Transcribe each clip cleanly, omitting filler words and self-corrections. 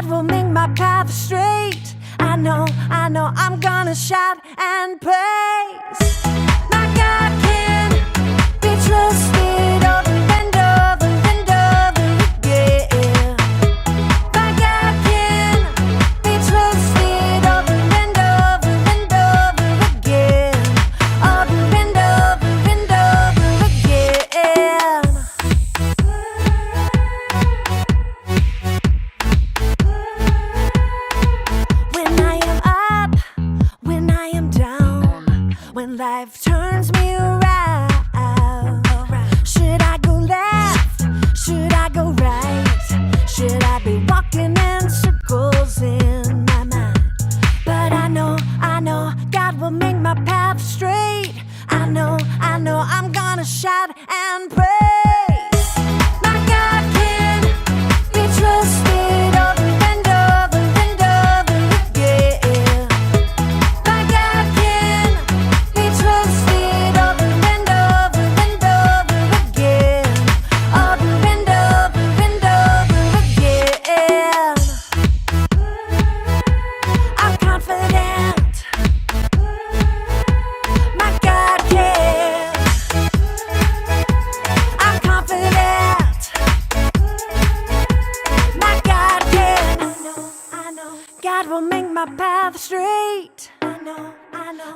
God will make my path straight. I know, I'm gonna shout and praise. My God can be trusted over and over and over again. My God can be trusted over and over and over again. Over and over and over again. When I am up, when I am down, when life turns me around, should I go left? Should I go right? Should I be walking in circles in my mind? But I know, God will make my path straight. I know, I'm gonna shout and praise. My God can be trusted over and over and over again. My God can be trusted over and over and over again. Over and over and over again. I'm confident. My God can. I'm confident. My God can. I know. God will make my path straight. I know.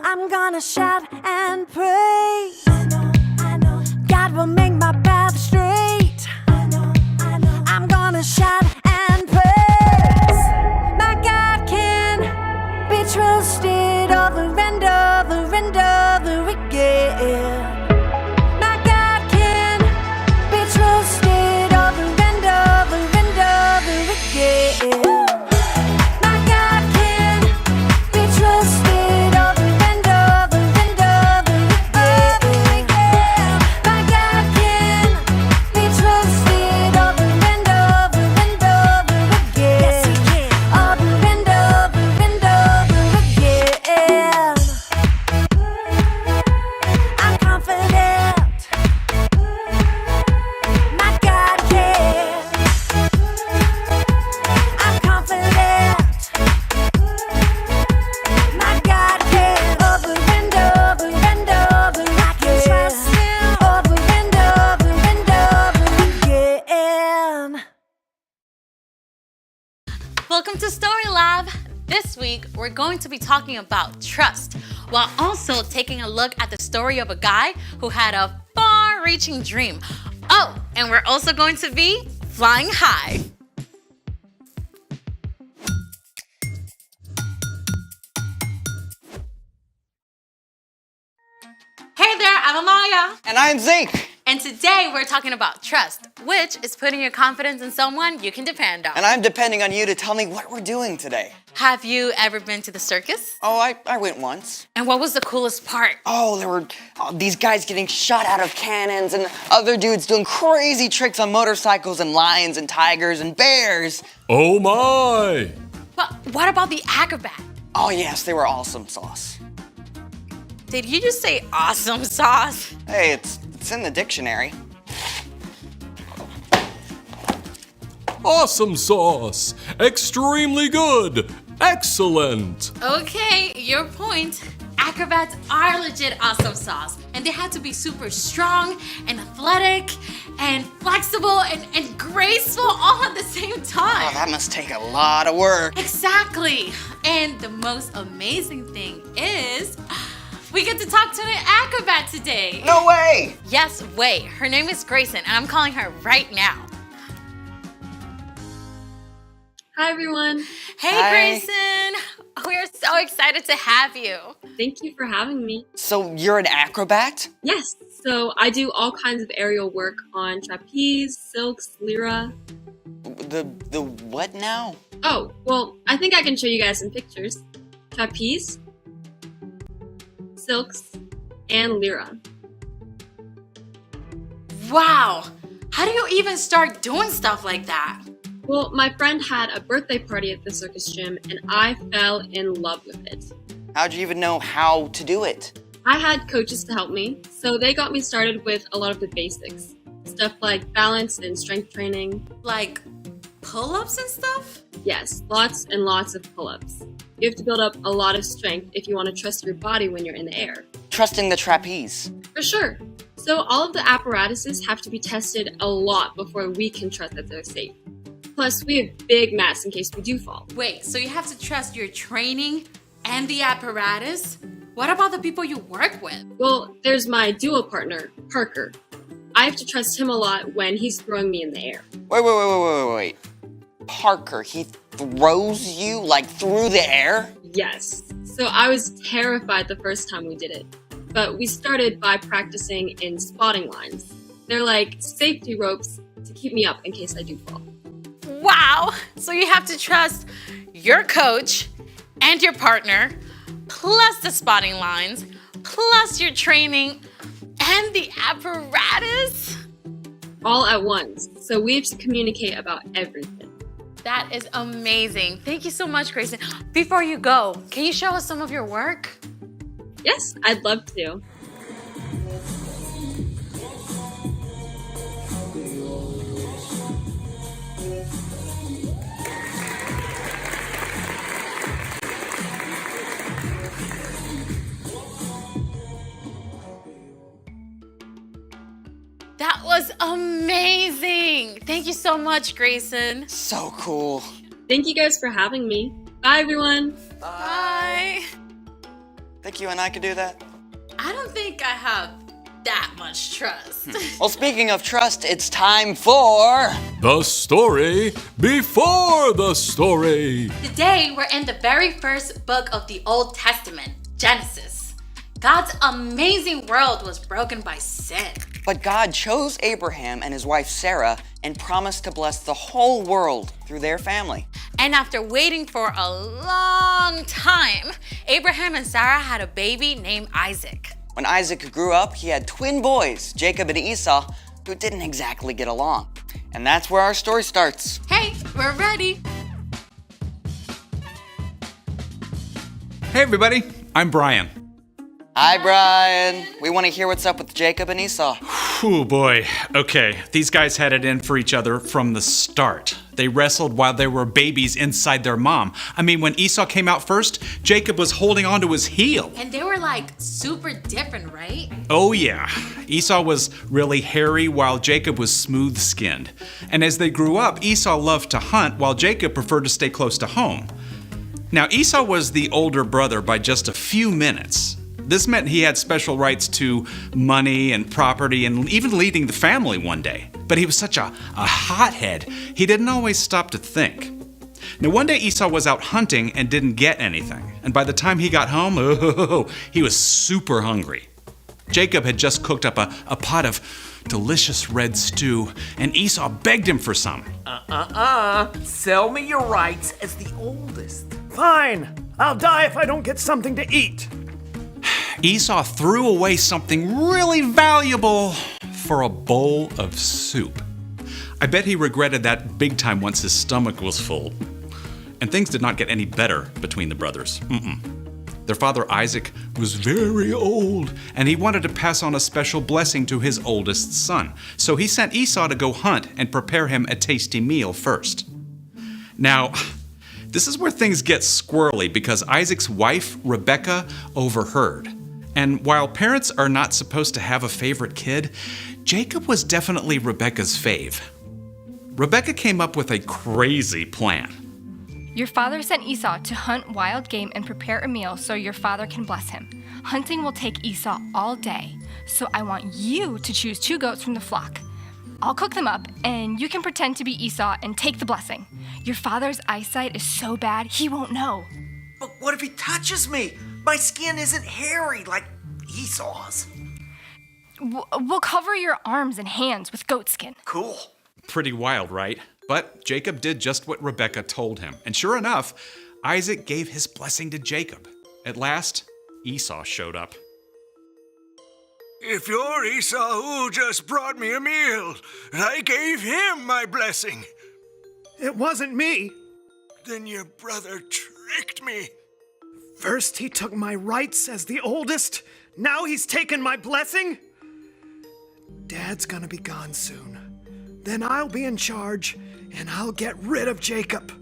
I'm gonna shout and praise. I know. God will make my path straight. I know. I'm gonna shout and praise. My God can be trusted over and over and over again. My God can be trusted over and over and over again. My God can be trusted over and over and over again. My God can be trusted over and over and over again. Yes, He can. Over and over and over again. I'm confident. My God can. I'm confident. My God can. Over and over and over again. I can trust Him. Over and over and over again. Welcome to Story Lab. This week, we're going to be talking about trust, while also taking a look at the story of a guy who had a far-reaching dream. Oh, and we're also going to be flying high. Hey there, I'm Amaya. And I'm Zeke. And today we're talking about trust, which is putting your confidence in someone you can depend on. And I'm depending on you to tell me what we're doing today. Have you ever been to the circus? Oh, I went once. And what was the coolest part? Oh, there were these guys getting shot out of cannons and other dudes doing crazy tricks on motorcycles and lions and tigers and bears. Oh my! But what about the acrobat? Oh yes, they were awesome sauce. Did you just say awesome sauce? Hey, it's in the dictionary. Awesome sauce! Extremely good! Excellent! Okay, your point. Acrobats are legit awesome sauce. And they have to be super strong and athletic and flexible and graceful all at the same Oh, time. that must take a lot of work. Exactly. And the most amazing thing is we get to talk to an acrobat today. No way! Yes, wait. Her name is Grayson, and I'm calling her right now. Hi, everyone. Hey, Hi. Grayson. We're so excited to have you. Thank you for having me. So you're an acrobat? Yes, so I do all kinds of aerial work on trapeze, silks, lyra. The what now? Oh, well, I think I can show you guys some pictures. Trapeze, silks, and lyra. Wow. How do you even start doing stuff like that? Well, my friend had a birthday party at the circus gym, and I fell in love with it. How'd you even know how to do it? I had coaches to help me, so they got me started with a lot of the basics. Stuff like balance and strength training. Like pull-ups and stuff? Yes, lots and lots of pull-ups. You have to build up a lot of strength if you want to trust your body when you're in the air. Trusting the trapeze. For sure. So all of the apparatuses have to be tested a lot before we can trust that they're safe. Plus, we have big mats in case we do fall. Wait, so you have to trust your training and the apparatus? What about the people you work with? Well, there's my duo partner, Parker. I have to trust him a lot when he's throwing me in the air. Wait. Parker, he throws you like through the air? Yes. So I was terrified the first time we did it. But we started by practicing in spotting lines. They're like safety ropes to keep me up in case I do fall. Wow! So you have to trust your coach and your partner, plus the spotting lines, plus your training and the apparatus? All at once. So we have to communicate about everything. That is amazing. Thank you so much, Grayson. Before you go, can you show us some of your work? Yes, I'd love to. That was amazing. Thank you so much, Grayson. So cool. Thank you guys for having me. Bye, everyone. Bye. Think you and I could do that? I don't think I have that much trust. Well, speaking of trust, it's time for... The story before the story. Today, we're in the very first book of the Old Testament, Genesis. God's amazing world was broken by sin. But God chose Abraham and his wife Sarah and promised to bless the whole world through their family. And after waiting for a long time, Abraham and Sarah had a baby named Isaac. When Isaac grew up, he had twin boys, Jacob and Esau, who didn't exactly get along. And that's where our story starts. Hey, we're ready. Hey everybody, I'm Brian. Hi, Brian. We want to hear what's up with Jacob and Esau. Oh boy. Okay, these guys had it in for each other from the start. They wrestled while they were babies inside their mom. I mean, when Esau came out first, Jacob was holding onto his heel. And they were like super different, right? Oh yeah. Esau was really hairy while Jacob was smooth-skinned. And as they grew up, Esau loved to hunt while Jacob preferred to stay close to home. Now, Esau was the older brother by just a few minutes. This meant he had special rights to money and property and even leading the family one day. But he was such a hothead, he didn't always stop to think. Now one day Esau was out hunting and didn't get anything. And by the time he got home, he was super hungry. Jacob had just cooked up a pot of delicious red stew, and Esau begged him for some. Sell me your rights as the oldest. Fine. I'll die if I don't get something to eat. Esau threw away something really valuable for a bowl of soup. I bet he regretted that big time once his stomach was full. And things did not get any better between the brothers. Their father Isaac was very old, and he wanted to pass on a special blessing to his oldest son. So he sent Esau to go hunt and prepare him a tasty meal first. Now, this is where things get squirrely because Isaac's wife, Rebecca, overheard. And while parents are not supposed to have a favorite kid, Jacob was definitely Rebecca's fave. Rebecca came up with a crazy plan. Your father sent Esau to hunt wild game and prepare a meal so your father can bless him. Hunting will take Esau all day, so I want you to choose 2 goats from the flock. I'll cook them up, and you can pretend to be Esau and take the blessing. Your father's eyesight is so bad, he won't know. But what if he touches me? My skin isn't hairy like Esau's. We'll cover your arms and hands with goat skin. Cool. Pretty wild, right? But Jacob did just what Rebecca told him. And sure enough, Isaac gave his blessing to Jacob. At last, Esau showed up. If you're Esau who just brought me a meal, I gave him my blessing. It wasn't me. Then your brother tricked me. First he took my rights as the oldest. Now he's taken my blessing. Dad's gonna be gone soon. Then I'll be in charge. and I'll get rid of Jacob.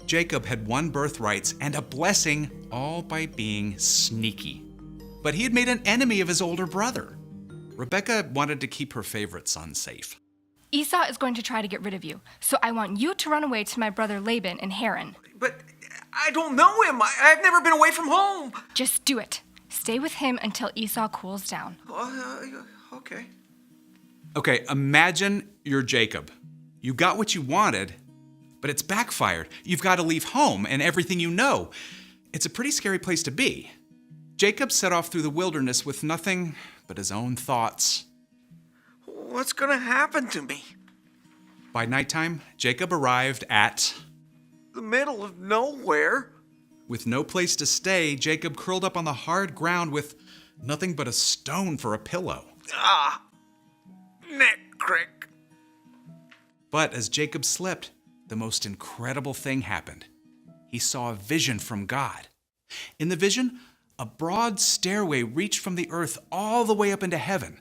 Jacob had won birthrights and a blessing all by being sneaky. But he had made an enemy of his older brother. Rebekah wanted to keep her favorite son safe. Esau is going to try to get rid of you, so I want you to run away to my brother Laban in Haran. But I don't know him. I've never been away from home. Just do it. Stay with him until Esau cools down. Okay. Okay, imagine you're Jacob. You got what you wanted, but it's backfired. You've got to leave home and everything you know. It's a pretty scary place to be. Jacob set off through the wilderness with nothing but his own thoughts. What's gonna happen to me? By nighttime, Jacob arrived at... The middle of nowhere? With no place to stay, Jacob curled up on the hard ground with nothing but a stone for a pillow. Neck crick. But as Jacob slept, the most incredible thing happened. He saw a vision from God. In the vision, a broad stairway reached from the earth all the way up into heaven.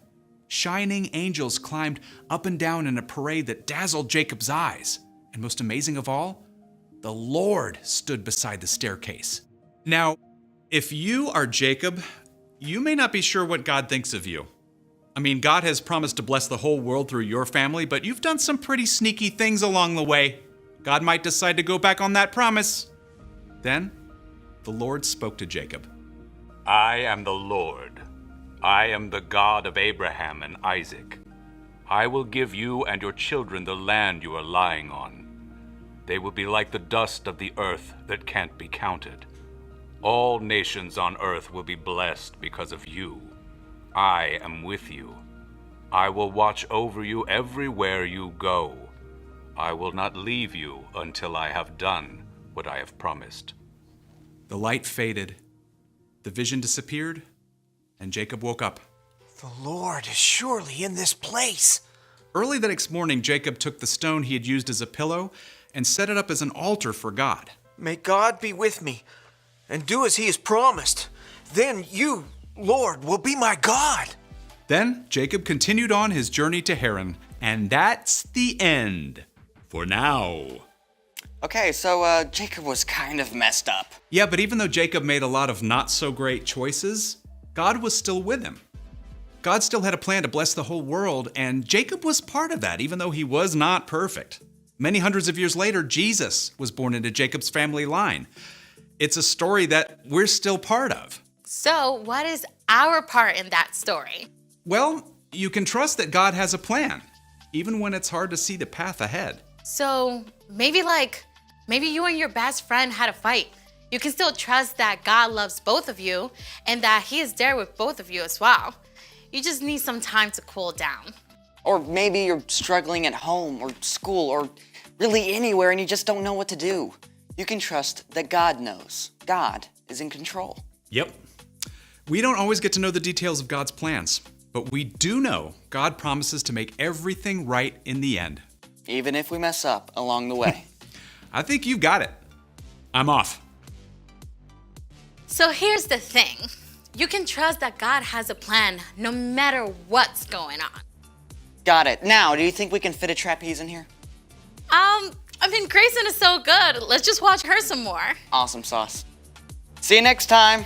Shining angels climbed up and down in a parade that dazzled Jacob's eyes. And most amazing of all, the Lord stood beside the staircase. Now, if you are Jacob, you may not be sure what God thinks of you. I mean, God has promised to bless the whole world through your family, but you've done some pretty sneaky things along the way. God might decide to go back on that promise. Then, the Lord spoke to Jacob. I am the Lord. I am the God of Abraham and Isaac. I will give you and your children the land you are lying on. They will be like the dust of the earth that can't be counted. All nations on earth will be blessed because of you. I am with you. I will watch over you everywhere you go. I will not leave you until I have done what I have promised. The light faded, the vision disappeared, and Jacob woke up. The Lord is surely in this place. Early the next morning, Jacob took the stone he had used as a pillow and set it up as an altar for God. May God be with me and do as he has promised. Then you, Lord, will be my God. Then Jacob continued on his journey to Haran, and that's the end. For now. Okay, so Jacob was kind of messed up. Yeah, but even though Jacob made a lot of not so great choices, God was still with him. God still had a plan to bless the whole world, and Jacob was part of that, even though he was not perfect. Many hundreds of years later, Jesus was born into Jacob's family line. It's a story that we're still part of. So, what is our part in that story? Well, you can trust that God has a plan, even when it's hard to see the path ahead. So, maybe you and your best friend had a fight. You can still trust that God loves both of you and that he is there with both of you as well. You just need some time to cool down. Or maybe you're struggling at home or school or really anywhere and you just don't know what to do. You can trust that God knows. God is in control. Yep. We don't always get to know the details of God's plans, but we do know God promises to make everything right in the end. Even if we mess up along the way. I think you got it. I'm off. So here's the thing. You can trust that God has a plan no matter what's going on. Got it. Now, do you think we can fit a trapeze in here? Grayson is so good. Let's just watch her some more. Awesome sauce. See you next time.